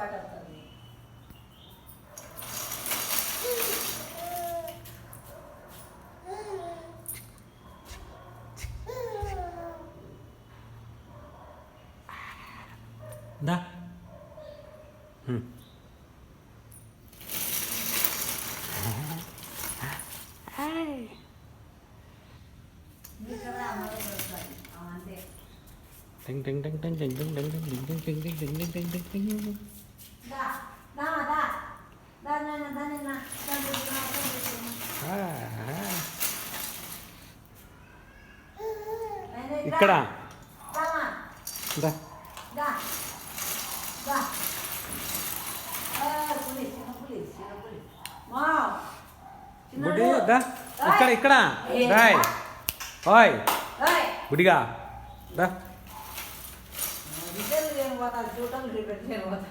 పాటు వస్తుంది. దా టింగ్ టింగ్ టింగ్ టింగ్ టింగ్ టింగ్ టింగ్ టింగ్ టింగ్ టింగ్ టింగ్ టింగ్ టింగ్ టింగ్ టింగ్ టింగ్ టింగ్. దా దా దా దా నాన్న దా నాన్న దా ఇక్కడ దా దా దా పులిస్ చిన్న పులిస్ మా బుడ్డి దా ఇక్కడ ఇక్కడ రాయ్ ఓయ్ బుడిగా దా రిటైల్ ఏం పోతా చూడటం రిపేర్ చేయబోతా